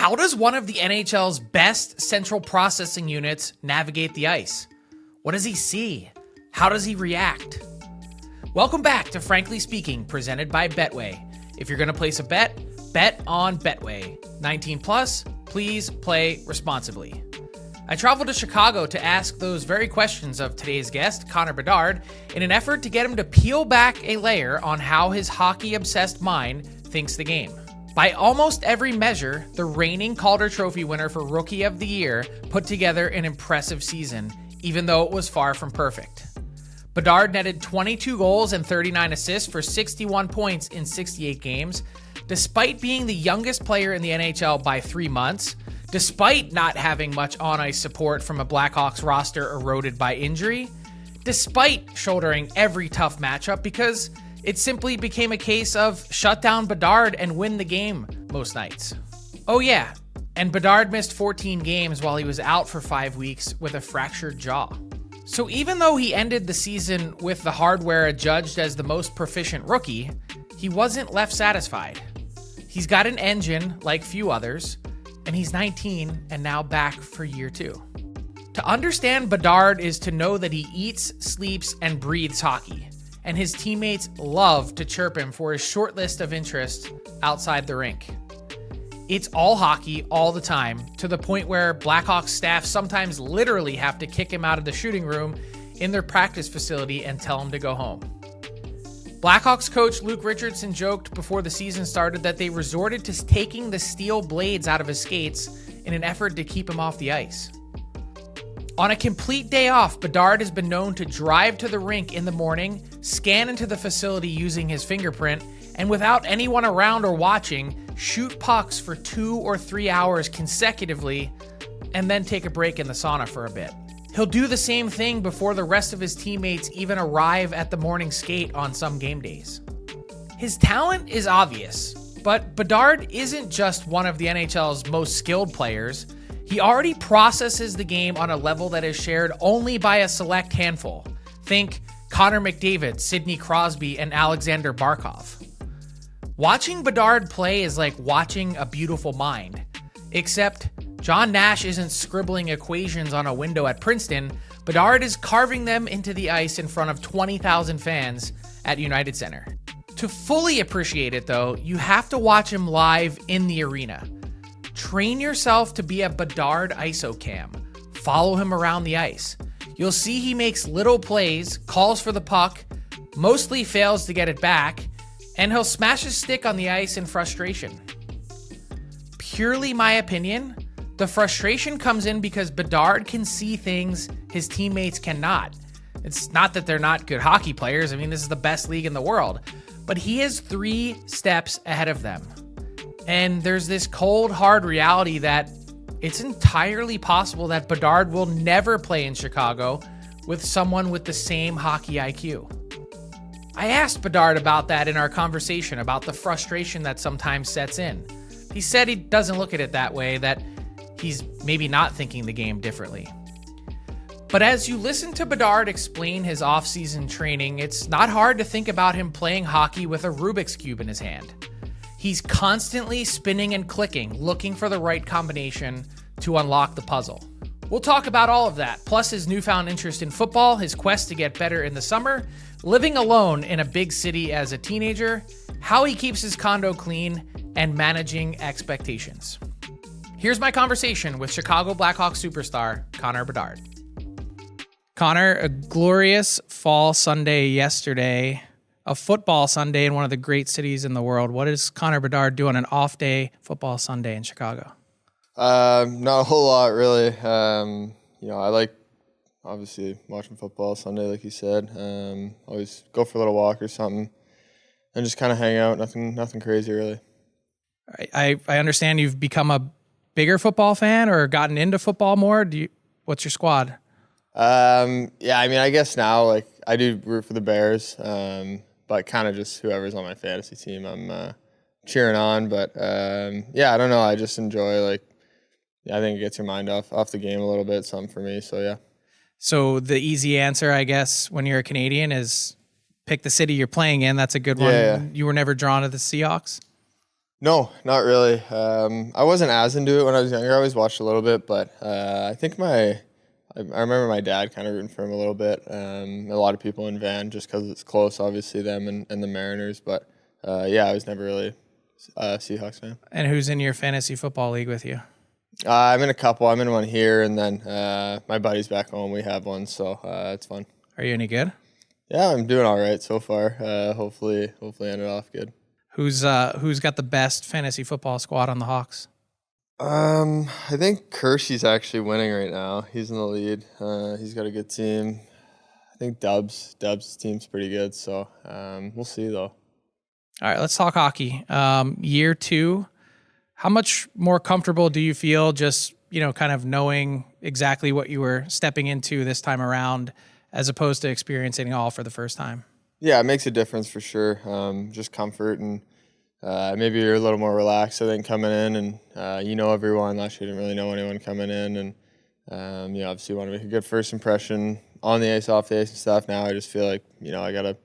How does one of the NHL's best central processing units navigate the ice? What does he see? How does he react? Welcome back to Frankly Speaking, presented by Betway. If you're going to place a bet, bet on Betway. 19 plus, please play responsibly. I traveled to Chicago to ask those very questions of today's guest, Connor Bedard, in an effort to get him to peel back a layer on how his hockey-obsessed mind thinks the game. By almost every measure, the reigning Calder Trophy winner for Rookie of the Year put together an impressive season, even though it was far from perfect. Bedard netted 22 goals and 39 assists for 61 points in 68 games, despite being the youngest player in the NHL by 3 months, despite not having much on-ice support from a Blackhawks roster eroded by injury, despite shouldering every tough matchup because it simply became a case of shut down Bedard and win the game most nights. Oh yeah, and Bedard missed 14 games while he was out for 5 weeks with a fractured jaw. So even though he ended the season with the hardware adjudged as the most proficient rookie, he wasn't left satisfied. He's got an engine like few others, and he's 19 and now back for year 2. To understand Bedard is to know that he eats, sleeps, and breathes hockey, and his teammates love to chirp him for his short list of interests outside the rink. It's all hockey all the time, to the point where Blackhawks staff sometimes literally have to kick him out of the shooting room in their practice facility and tell him to go home. Blackhawks coach Luke Richardson joked before the season started that they resorted to taking the steel blades out of his skates in an effort to keep him off the ice. On a complete day off, Bedard has been known to drive to the rink in the morning, scan into the facility using his fingerprint, and without anyone around or watching, shoot pucks for 2 or 3 hours consecutively, and then take a break in the sauna for a bit. He'll do the same thing before the rest of his teammates even arrive at the morning skate on some game days. His talent is obvious, but Bedard isn't just one of the NHL's most skilled players. He already processes the game on a level that is shared only by a select handful. Think Connor McDavid, Sidney Crosby, and Alexander Barkov. Watching Bedard play is like watching a beautiful mind, except John Nash isn't scribbling equations on a window at Princeton. Bedard is carving them into the ice in front of 20,000 fans at United Center. To fully appreciate it, though, you have to watch him live in the arena. Train yourself to be a Bedard ISO-cam. Follow him around the ice. You'll see he makes little plays, calls for the puck, mostly fails to get it back, and he'll smash his stick on the ice in frustration. Purely my opinion, the frustration comes in because Bedard can see things his teammates cannot. It's not that they're not good hockey players. I mean, this is the best league in the world. But he is 3 steps ahead of them. And there's this cold, hard reality that it's entirely possible that Bedard will never play in Chicago with someone with the same hockey IQ. I asked Bedard about that in our conversation about the frustration that sometimes sets in. He said he doesn't look at it that way, that he's maybe not thinking the game differently. But as you listen to Bedard explain his off-season training, it's not hard to think about him playing hockey with a Rubik's Cube in his hand. He's constantly spinning and clicking, looking for the right combination to unlock the puzzle. We'll talk about all of that, plus his newfound interest in football, his quest to get better in the summer, living alone in a big city as a teenager, how he keeps his condo clean, and managing expectations. Here's my conversation with Chicago Blackhawks superstar Connor Bedard. Connor, a glorious fall Sunday yesterday, a football Sunday in one of the great cities in the world. What does Connor Bedard do on an off-day football Sunday in Chicago? Not a whole lot, really. I like, obviously, watching football Sunday, like you said. Always go for a little walk or something and just kind of hang out. Nothing crazy, really. I understand you've become a bigger football fan or gotten into football more. What's your squad? I guess now, like, I do root for the Bears, but kind of just whoever's on my fantasy team I'm cheering on. But, I don't know. I just enjoy, I think it gets your mind off the game a little bit, something for me, so yeah. So the easy answer, I guess, when you're a Canadian is pick the city you're playing in. That's a good one. Yeah. You were never drawn to the Seahawks? No, not really. I wasn't as into it when I was younger. I always watched a little bit, but I think I remember my dad kind of rooting for him a little bit. A lot of people in Van just because it's close, obviously them and the Mariners. But yeah, I was never really a Seahawks fan. And who's in your fantasy football league with you? I'm in a couple. I'm in one here, and then my buddies back home. We have one, so it's fun. Are you any good? Yeah, I'm doing all right so far. Hopefully end it off good. Who's got the best fantasy football squad on the Hawks? I think Kershey's actually winning right now. He's in the lead. He's got a good team. I think Dub's team's pretty good. So we'll see though. All right, let's talk hockey. Year 2, how much more comfortable do you feel just, kind of knowing exactly what you were stepping into this time around as opposed to experiencing it all for the first time? Yeah, it makes a difference for sure. Just comfort and maybe you're a little more relaxed, I think, coming in and everyone. Last year, didn't really know anyone coming in and, obviously you want to make a good first impression on the ice, off the ice and stuff. Now I just feel like, I got to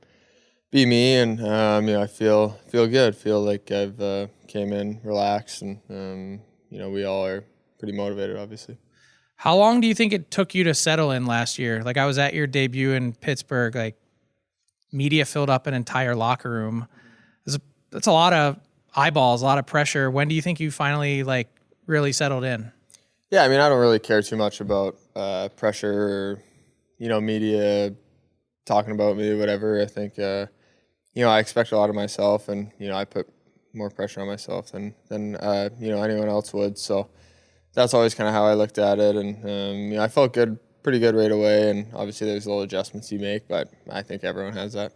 be me and, I feel good. Feel like I've came in relaxed and, we all are pretty motivated, obviously. How long do you think it took you to settle in last year? Like I was at your debut in Pittsburgh, like media filled up an entire locker room. That's a lot of eyeballs, a lot of pressure. When do you think you finally really settled in? Yeah, I mean, I don't really care too much about pressure or, media talking about me or whatever. I think, I expect a lot of myself and, I put more pressure on myself than anyone else would. So that's always kind of how I looked at it. And, I felt pretty good right away. And obviously there's little adjustments you make, but I think everyone has that.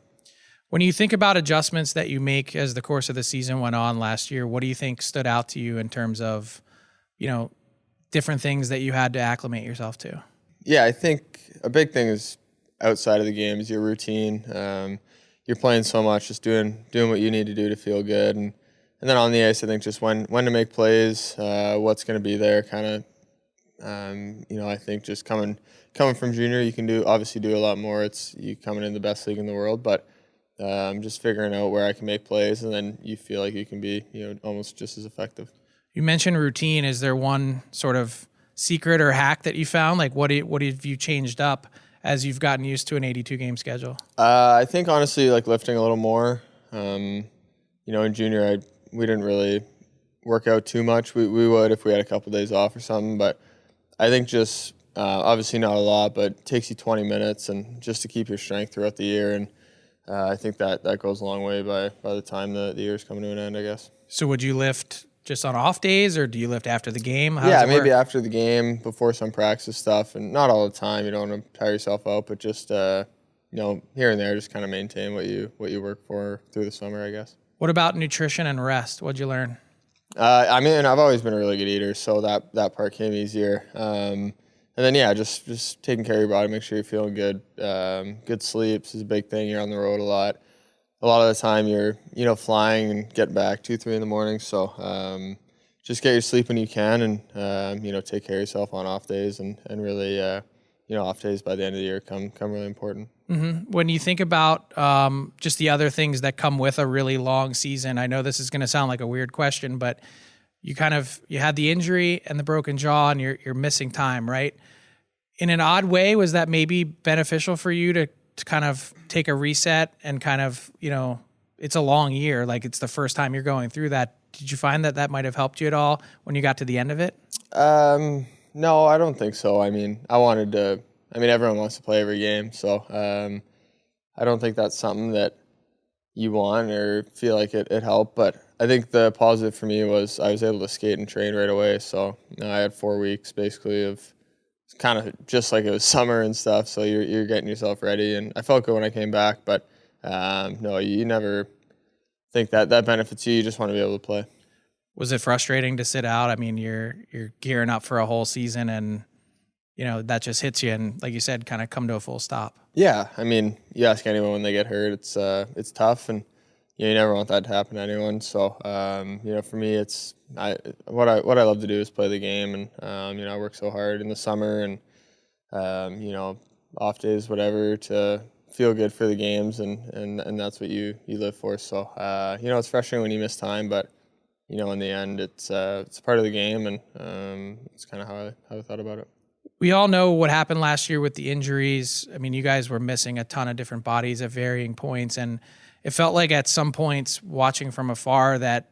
When you think about adjustments that you make as the course of the season went on last year, what do you think stood out to you in terms of, different things that you had to acclimate yourself to? Yeah, I think a big thing is outside of the game is your routine. You're playing so much, just doing what you need to do to feel good. And then on the ice, I think just when to make plays, what's going to be there kind of, I think just coming from junior, you can obviously do a lot more. It's you coming in the best league in the world, but just figuring out where I can make plays, and then you feel like you can be, almost just as effective. You mentioned routine. Is there one sort of secret or hack that you found? Like what have you changed up as you've gotten used to an 82-game schedule? I think honestly, like lifting a little more. In junior, we didn't really work out too much. We would if we had a couple days off or something, but I think just obviously not a lot, but it takes you 20 minutes and just to keep your strength throughout the year. And I think that goes a long way by the time the year's coming to an end, I guess. So would you lift just on off days, or do you lift after the game? Yeah, maybe after the game, before some practice stuff, and not all the time. You don't want to tire yourself out, but just here and there, just kind of maintain what you work for through the summer, I guess. What about nutrition and rest? What'd you learn? I've always been a really good eater, so that part came easier. And then just taking care of your body, make sure you're feeling good. Good sleeps is a big thing. You're on the road a lot. A lot of the time you're flying and getting back 2-3 in the morning. So just get your sleep when you can, and take care of yourself on off days, and really off days by the end of the year come really important. Mm-hmm. When you think about just the other things that come with a really long season, I know this is going to sound like a weird question, but you had the injury and the broken jaw, and you're missing time, right? In an odd way, was that maybe beneficial for you to kind of take a reset and kind of, it's a long year, like it's the first time you're going through that. Did you find that might have helped you at all when you got to the end of it? No, I don't think so. Everyone wants to play every game, so I don't think that's something that you want or feel like it helped. But I think the positive for me was I was able to skate and train right away. So I had 4 weeks basically of kind of just like it was summer and stuff. So you're getting yourself ready, and I felt good when I came back. But no, you never think that benefits you. You just want to be able to play. Was it frustrating to sit out? I mean, you're gearing up for a whole season, and that just hits you, and like you said, kind of come to a full stop. Yeah, I mean, you ask anyone when they get hurt, it's tough, and you never want that to happen to anyone. So for me, what I love to do is play the game, and I work so hard in the summer and off days, whatever, to feel good for the games, and that's what you live for. So it's frustrating when you miss time, but in the end, it's part of the game, and it's kind of how I thought about it. We all know what happened last year with the injuries. I mean, you guys were missing a ton of different bodies at varying points, and it felt like at some points, watching from afar, that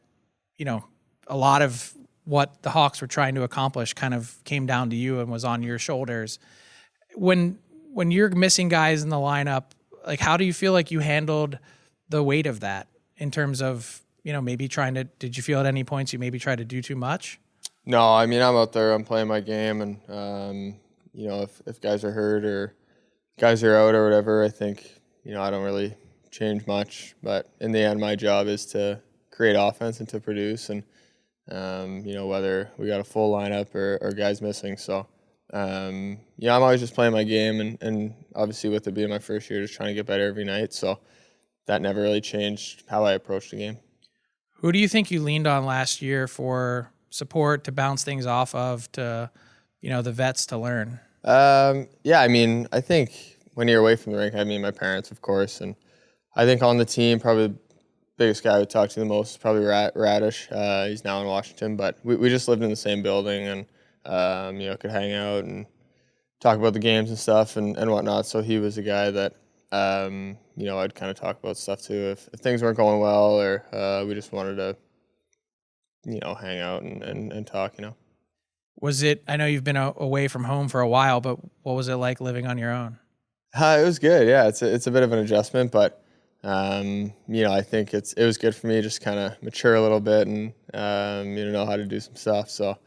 a lot of what the Hawks were trying to accomplish kind of came down to you and was on your shoulders. When you're missing guys in the lineup, like, how do you feel like you handled the weight of that in terms of, maybe did you feel at any points you maybe tried to do too much? No, I mean, I'm out there, I'm playing my game, and, if guys are hurt or guys are out or whatever, I think, I don't really change much. But in the end, my job is to create offense and to produce, and, whether we got a full lineup or guys missing. So, I'm always just playing my game, and obviously with it being my first year, just trying to get better every night. So that never really changed how I approached the game. Who do you think you leaned on last year for support, to bounce things off of, to, the vets to learn? I mean, I think when you're away from the rink, I mean, my parents, of course, and I think on the team, probably the biggest guy I would talk to the most is probably Radish. He's now in Washington, but we just lived in the same building, and could hang out and talk about the games and stuff and whatnot. So he was a guy that I'd kind of talk about stuff too if things weren't going well, or we just wanted to hang out and talk. Was it, I know you've been away from home for a while, but what was it like living on your own? It was good. Yeah, it's a bit of an adjustment, but I think it was good for me, just kind of mature a little bit and know how to do some stuff. So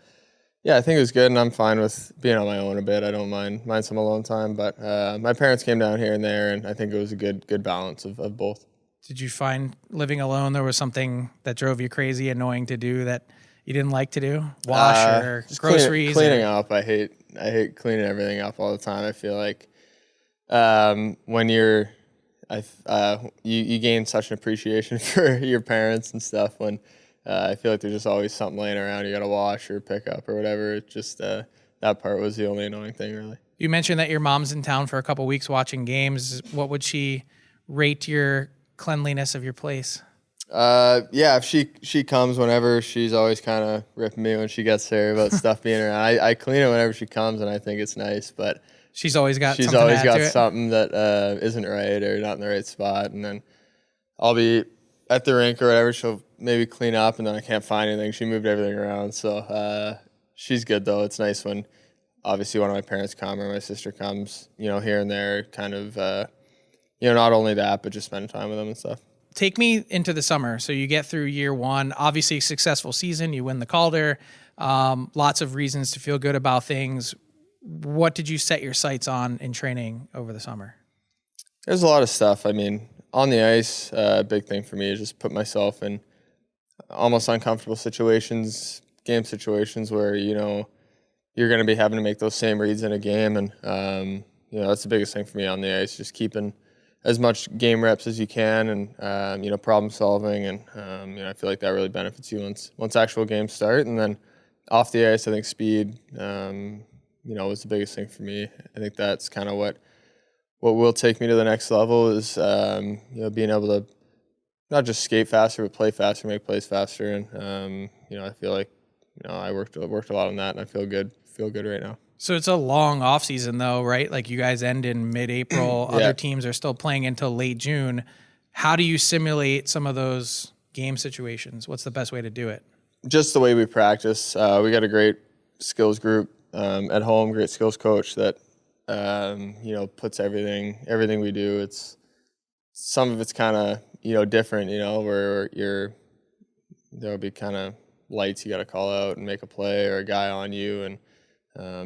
yeah, I think it was good, and I'm fine with being on my own a bit. I don't mind some alone time, but my parents came down here and there, and I think it was a good balance of both. Did you find living alone there was something that drove you crazy, annoying to do that you didn't like to do? Wash or just groceries? Cleaning up. I hate cleaning everything up all the time. I feel like when you gain such an appreciation for your parents and stuff when I feel like there's just always something laying around you got to wash or pick up or whatever. It just that part was the only annoying thing, really. You mentioned that your mom's in town for a couple weeks watching games. What would she rate your cleanliness of your place? If she comes whenever, she's always kind of ripping me when she gets there about stuff being around. I clean it whenever she comes, and I think it's nice, but she's always got something that isn't right or not in the right spot, and then I'll be at the rink or whatever. She'll maybe clean up, and then I can't find anything. She moved everything around, so she's good though. It's nice when obviously one of my parents come or my sister comes, here and there, kind of, not only that, but just spending time with them and stuff. Take me into the summer. So you get through year one, obviously a successful season. You win the Calder. Lots of reasons to feel good about things. What did you set your sights on in training over the summer? There's a lot of stuff. I mean, on the ice, a big thing for me is just put myself in almost uncomfortable situations, game situations where, you're going to be having to make those same reads in a game. And, that's the biggest thing for me on the ice, just keeping as much game reps as you can and, problem solving. And, I feel like that really benefits you once actual games start. And then off the ice, I think speed, was the biggest thing for me. I think that's kind of what will take me to the next level is, being able to not just skate faster, but play faster, make plays faster. And, I feel like, I worked a lot on that, and I feel good right now. So it's a long off season though, right? Like you guys end in mid-April. Yeah. Other teams are still playing until late June. How do you simulate some of those game situations? What's the best way to do it? Just the way we practice. We got a great skills group at home, great skills coach that, puts everything we do. Some of it's kind of, different, where there'll be kind of lights you got to call out and make a play or a guy on you, and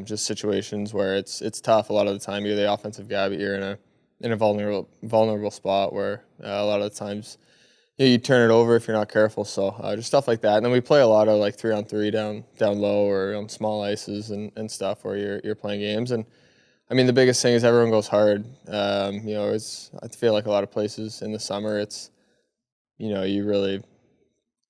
just situations where it's tough. A lot of the time you're the offensive guy, but you're in a vulnerable spot where a lot of the times you turn it over if you're not careful. So just stuff like that. And then we play a lot of like 3-on-3 down low or on small ices and stuff where you're playing games. And I mean, the biggest thing is everyone goes hard. I feel like a lot of places in the summer it's you really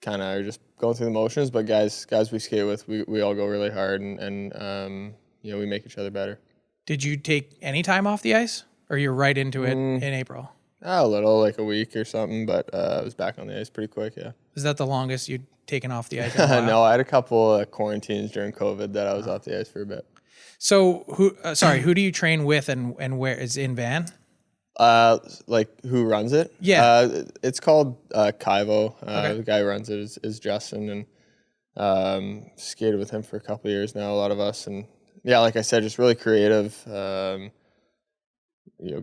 kind of are just going through the motions, but guys we skate with, we all go really hard and we make each other better. Did you take any time off the ice, or you're right into it in April? A little, like a week or something, but I was back on the ice pretty quick, yeah. Is that the longest you'd taken off the ice in a while? No, I had a couple of quarantines during COVID that I was off the ice for a bit. So who do you train with and where is in Van? Like who runs it? Yeah. It's called Kaivo. Okay. The guy who runs it is Justin, and skated with him for a couple of years now, a lot of us. And yeah, like I said, just really creative,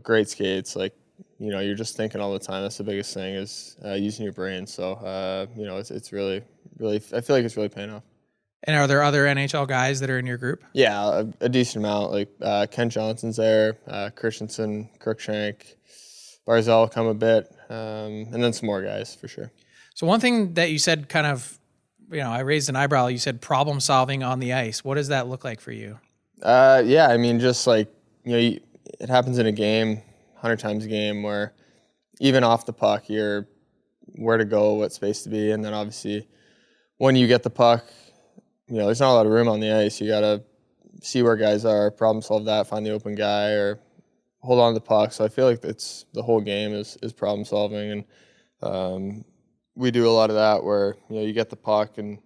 great skates. Like, you're just thinking all the time. That's the biggest thing is using your brain. So, it's really, really, I feel like it's really paying off. And are there other NHL guys that are in your group? Yeah, a decent amount. Like Ken Johnson's there, Christensen, Crookshank, Barzal come a bit, and then some more guys for sure. So one thing that you said kind of, I raised an eyebrow. You said problem solving on the ice. What does that look like for you? Yeah, I mean, just like, it happens in a game, 100 times a game, where even off the puck, you're where to go, what space to be, and then obviously when you get the puck, there's not a lot of room on the ice. You got to see where guys are, problem solve that, find the open guy, or hold on to the puck. So I feel like it's the whole game is problem solving, and we do a lot of that where you get the puck and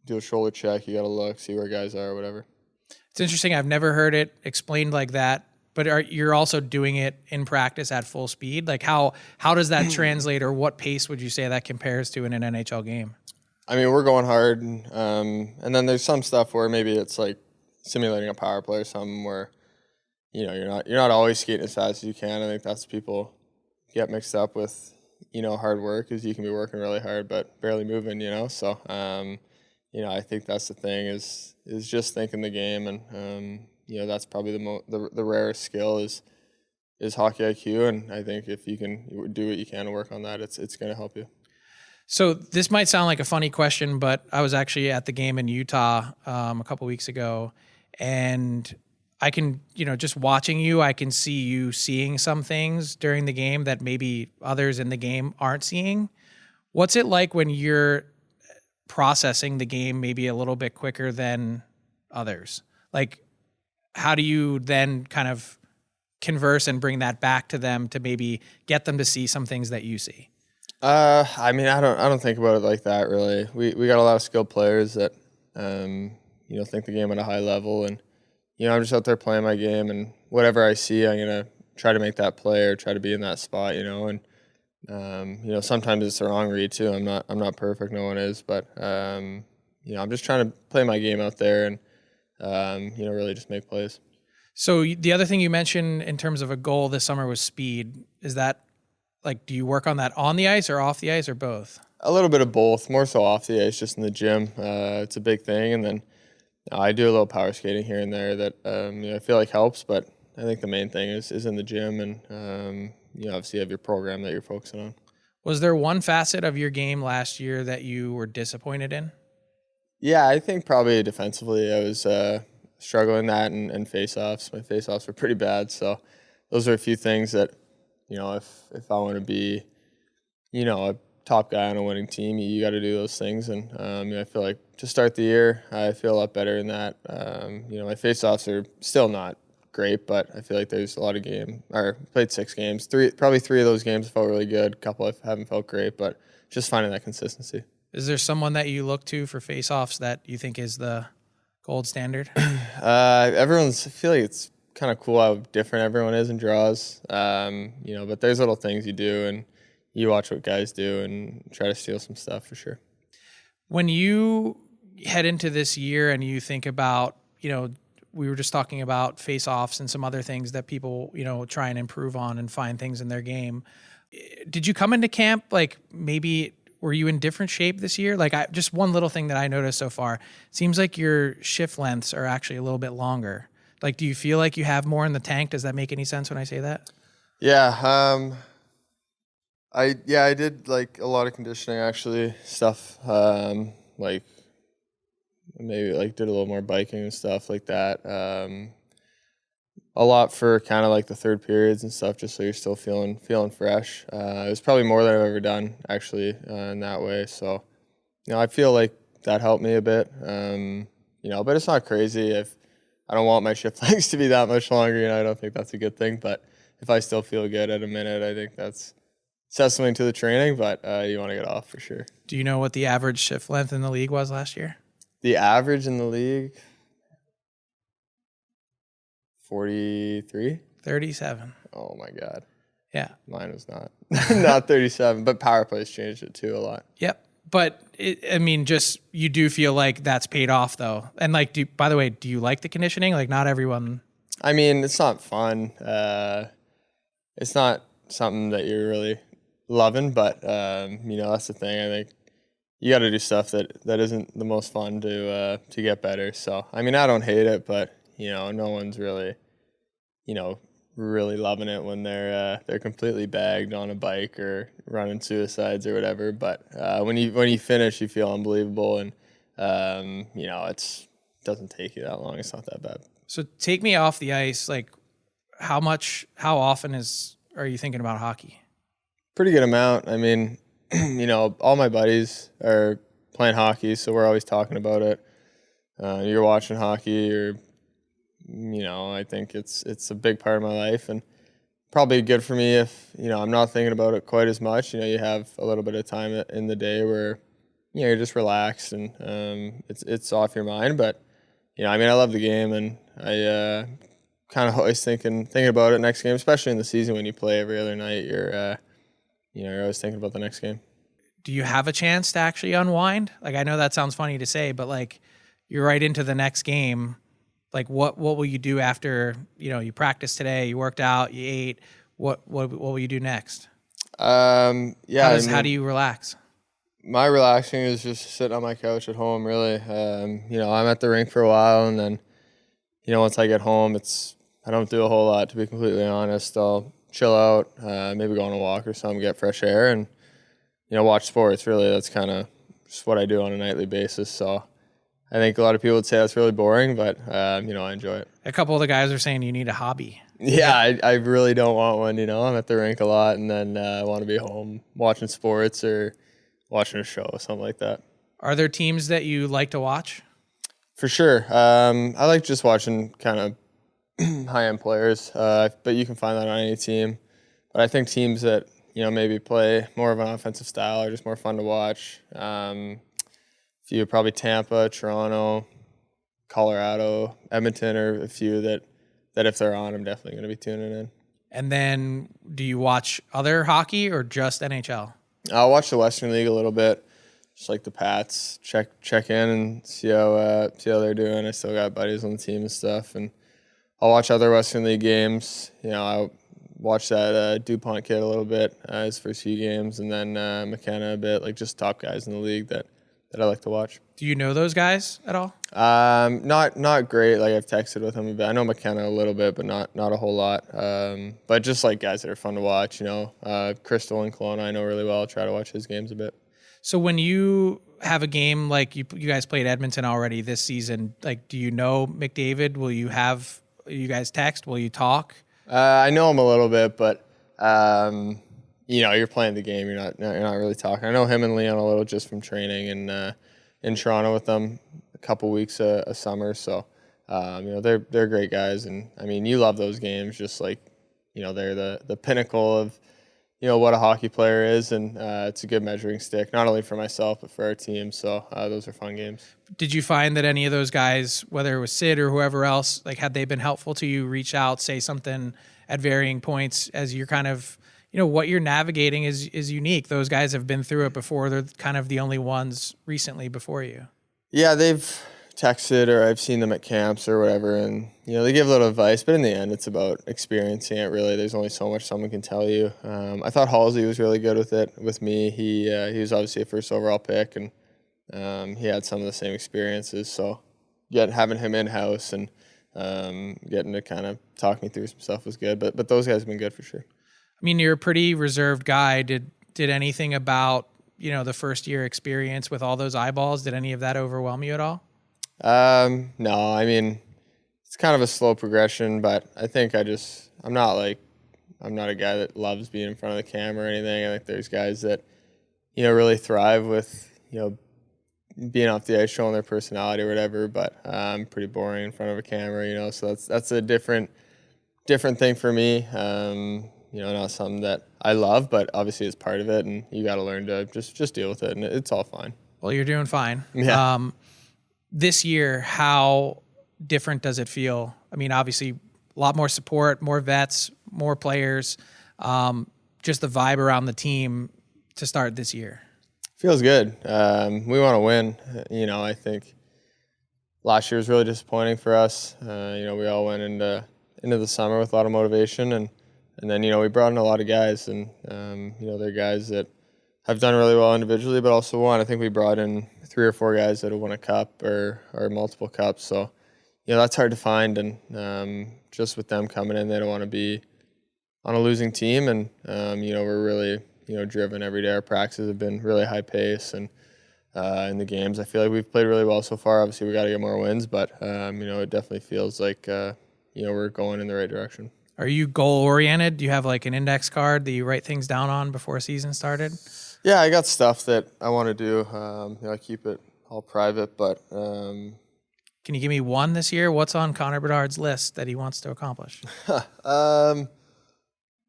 do a shoulder check. You got to look, see where guys are, or whatever. It's interesting. I've never heard it explained like that. But you're also doing it in practice at full speed? Like how does that translate, or what pace would you say that compares to in an NHL game? I mean, we're going hard, and then there's some stuff where maybe it's like simulating a power play or something where, you're not always skating as fast as you can. I think that's people get mixed up with, hard work, is you can be working really hard but barely moving, So, I think that's the thing is just thinking the game, and that's probably the rarest skill is hockey IQ, and I think if you can do what you can to work on that, it's going to help you. So this might sound like a funny question, but I was actually at the game in Utah a couple weeks ago, and I can, just watching you, I can see you seeing some things during the game that maybe others in the game aren't seeing. What's it like when you're processing the game maybe a little bit quicker than others? Like, how do you then kind of converse and bring that back to them to maybe get them to see some things that you see? I mean, I don't think about it like that really. We got a lot of skilled players that think the game at a high level, and I'm just out there playing my game, and whatever I see, I'm gonna try to make that play or try to be in that spot, and sometimes it's the wrong read too. I'm not perfect, no one is, but I'm just trying to play my game out there and really just make plays. So the other thing you mentioned in terms of a goal this summer was speed. Is that do you work on that on the ice or off the ice or both? A little bit of both, more so off the ice, just in the gym. It's a big thing, and then I do a little power skating here and there that I feel like helps, but I think the main thing is in the gym, and obviously you have your program that you're focusing on. Was there one facet of your game last year that you were disappointed in? Yeah, I think probably defensively I was struggling that, and face-offs. My face-offs were pretty bad, so those are a few things that, if I want to be, a top guy on a winning team, you got to do those things. And I feel like to start the year, I feel a lot better in that. My face-offs are still not great, but I feel like there's a lot of played 6 games. Probably 3 of those games felt really good. A couple I haven't felt great, but just finding that consistency. Is there someone that you look to for face-offs that you think is the gold standard? I feel like it's kind of cool how different everyone is in draws. But there's little things you do, and you watch what guys do and try to steal some stuff for sure. When you head into this year and you think about, we were just talking about face-offs and some other things that people, try and improve on and find things in their game. Did you come into camp, maybe were you in different shape this year? Just one little thing that I noticed so far, seems like your shift lengths are actually a little bit longer. Do you feel like you have more in the tank? Does that make any sense when I say that? Yeah. I did a lot of conditioning actually stuff. Maybe did a little more biking and stuff like that. A lot for kind of the third periods and stuff, just so you're still feeling fresh. It was probably more than I've ever done actually in that way. So, I feel like that helped me a bit. But it's not crazy. I don't want my shift lengths to be that much longer. I don't think that's a good thing. But if I still feel good at a minute, I think that's says something to the training, but you want to get off for sure. Do you know what the average shift length in the league was last year? The average in the league, 43. 37. Oh my God. Yeah. Mine was not 37, but power plays changed it too a lot. Yep. But just you do feel like that's paid off though. And like, by the way, do you like the conditioning? Like not everyone. I mean, it's not fun. It's not something that you're really loving, but that's the thing. I think you got to do stuff that isn't the most fun to get better. So, I mean, I don't hate it, but no one's really, really loving it when they're completely bagged on a bike or running suicides or whatever. But when you finish, you feel unbelievable, and it doesn't take you that long. It's not that bad. So take me off the ice. Like, how often are you thinking about hockey? Pretty good amount. I mean, all my buddies are playing hockey, so we're always talking about it. You're watching hockey, or I think it's a big part of my life, and probably good for me if I'm not thinking about it quite as much. You have a little bit of time in the day where you're just relaxed and it's off your mind. But I love the game, and I kind of always thinking about it next game, especially in the season when you play every other night. You're always thinking about the next game. Do you have a chance to actually unwind? Like, I know that sounds funny to say, but like you're right into the next game. Like what will you do after, you practiced today, you worked out, you ate, what will you do next? How do you relax? My relaxing is just sitting on my couch at home, really. I'm at the rink for a while, and then, once I get home, I don't do a whole lot, to be completely honest. I'll chill out, maybe go on a walk or something, get fresh air, and, watch sports. Really, that's kind of just what I do on a nightly basis. So I think a lot of people would say that's really boring, but, I enjoy it. A couple of the guys are saying you need a hobby. Yeah, I really don't want one. I'm at the rink a lot, and then I want to be home watching sports or watching a show, something like that. Are there teams that you like to watch? For sure. I like just watching kind of high-end players, but you can find that on any team. But I think teams that, maybe play more of an offensive style are just more fun to watch. A few, probably Tampa, Toronto, Colorado, Edmonton are a few that if they're on, I'm definitely going to be tuning in. And then do you watch other hockey or just NHL? I'll watch the Western League a little bit, just like the Pats. Check in and see how they're doing. I still got buddies on the team and stuff, and I'll watch other Western League games. I watch that DuPont kid a little bit, his first few games, and then McKenna a bit, like just top guys in the league that I like to watch. Do you know those guys at all? Not great. Like I've texted with him a bit. I know McKenna a little bit, but not a whole lot. But just like guys that are fun to watch. Crystal and Kelowna I know really well. I'll try to watch his games a bit. So when you have a game like you guys played Edmonton already this season, like do you know McDavid? Will you guys text? Will you talk? I know him a little bit, but you're playing the game. You're not really talking. I know him and Leon a little just from training in Toronto with them a couple weeks a summer. So they're great guys, and I mean you love those games. Just like they're the pinnacle of what a hockey player is, and it's a good measuring stick, not only for myself but for our team. So those are fun games. Did you find that any of those guys, whether it was Sid or whoever else, like had they been helpful to you? Reach out, say something at varying points as you're kind of what you're navigating is unique. Those guys have been through it before. They're kind of the only ones recently before you. Yeah, they've texted or I've seen them at camps or whatever, and they give a little advice, but in the end it's about experiencing it. Really, there's only so much someone can tell you. I thought Halsey was really good with me. He was obviously a first overall pick, and he had some of the same experiences, so having him in-house and getting to kind of talk me through some stuff was good, but those guys have been good for sure. I mean, you're a pretty reserved guy. Did anything about the first year experience with all those eyeballs, did any of that overwhelm you at all? No, I mean, it's kind of a slow progression, but I think I'm not a guy that loves being in front of the camera or anything. I think there's guys that, really thrive with, being off the ice, showing their personality or whatever, but I'm pretty boring in front of a camera, so that's a different thing for me. not something that I love, but obviously it's part of it, and you got to learn to just deal with it, and it's all fine. Well, you're doing fine. Yeah. This year, how different does it feel? I mean, obviously, a lot more support, more vets, more players, just the vibe around the team to start this year. Feels good. We want to win. I think last year was really disappointing for us. We all went into the summer with a lot of motivation, and then we brought in a lot of guys, and they're guys that have done really well individually, but also won. I think we brought in 3 or 4 guys that have won a cup or multiple cups. So that's hard to find, and just with them coming in, they don't want to be on a losing team, and we're really driven every day. Our practices have been really high pace, and in the games, I feel like we've played really well so far. Obviously, we got to get more wins, but it definitely feels like we're going in the right direction. Are you goal oriented? Do you have like an index card that you write things down on before a season started? Yeah, I got stuff that I want to do. I keep it all private, but can you give me one this year? What's on Connor Bedard's list that he wants to accomplish?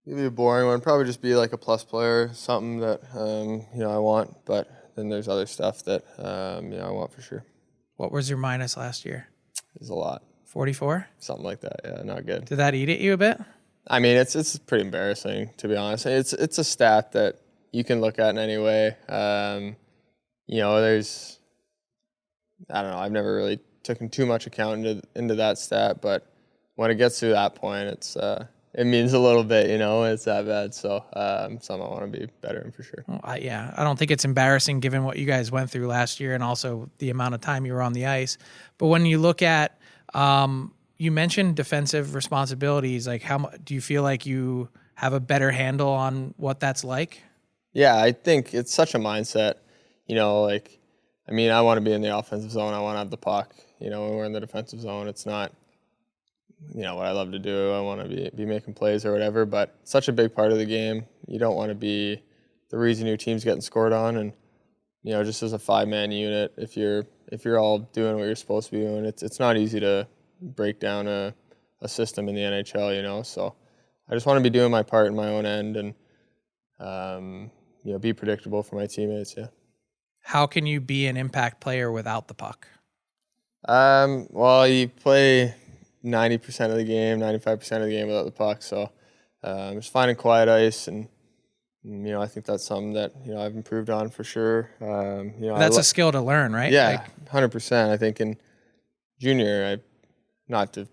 Maybe a boring one. Probably just be like a plus player, something that I want. But then there's other stuff that I want for sure. What was your minus last year? It's a lot. 44? Something like that. Yeah, not good. Did that eat at you a bit? I mean, it's pretty embarrassing, to be honest. It's a stat that you can look at in any way. There's, I don't know, I've never really taken too much account into that stat, but when it gets to that point, it means a little bit, it's that bad. So something I want to be better in for sure. Well, I don't think it's embarrassing given what you guys went through last year and also the amount of time you were on the ice. But when you look at, you mentioned defensive responsibilities, like how do you feel like you have a better handle on what that's like? Yeah, I think it's such a mindset, I want to be in the offensive zone. I want to have the puck, when we're in the defensive zone. It's not, what I love to do. I want to be making plays or whatever, but it's such a big part of the game. You don't want to be the reason your team's getting scored on. And, just as a 5-man unit, if you're all doing what you're supposed to be doing, it's not easy to break down a system in the NHL, So I just want to be doing my part in my own end and, be predictable for my teammates, yeah. How can you be an impact player without the puck? Well, you play 90% of the game, 95% of the game without the puck. So just finding quiet ice, and I think that's something that I've improved on for sure. That's a skill to learn, right? Yeah, 100%. I think in junior, not to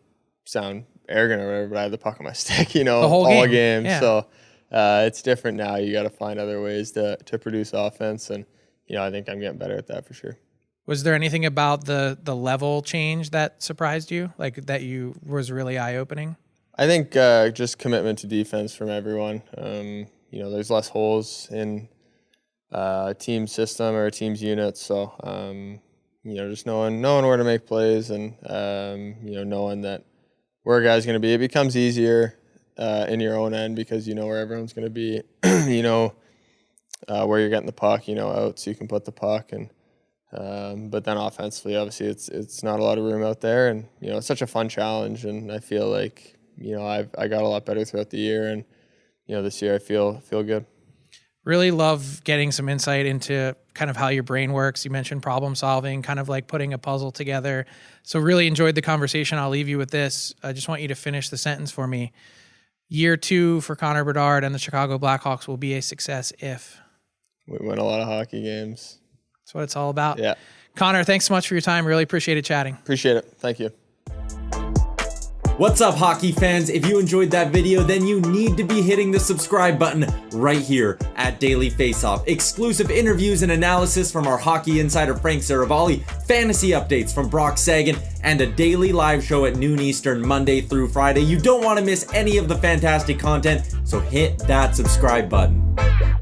sound arrogant or whatever, but I had the puck on my stick, the whole all game. Yeah. So it's different now. You got to find other ways to produce offense, and I think I'm getting better at that for sure. Was there anything about the level change that surprised you, like that was really eye-opening? I think just commitment to defense from everyone. There's less holes in a team system or a team's unit, so just knowing where to make plays, and knowing that where a guy's going to be, it becomes easier in your own end because you know where everyone's going to be. Where you're getting the puck, out, so you can put the puck. And but then offensively, obviously, it's not a lot of room out there, and it's such a fun challenge. And I feel like I got a lot better throughout the year, and this year I feel good. Really love getting some insight into kind of how your brain works. You mentioned problem solving, kind of like putting a puzzle together. So really enjoyed the conversation. I'll leave you with this. I just want you to finish the sentence for me. Year 2 for Connor Bedard and the Chicago Blackhawks will be a success if we win a lot of hockey games. That's what it's all about. Yeah. Connor, thanks so much for your time. Really appreciate it chatting. Appreciate it. Thank you. What's up, hockey fans? If you enjoyed that video, then you need to be hitting the subscribe button right here at Daily Faceoff. Exclusive interviews and analysis from our hockey insider Frank Seravalli, fantasy updates from Brock Sagan, and a daily live show at noon Eastern, Monday through Friday. You don't want to miss any of the fantastic content, so hit that subscribe button.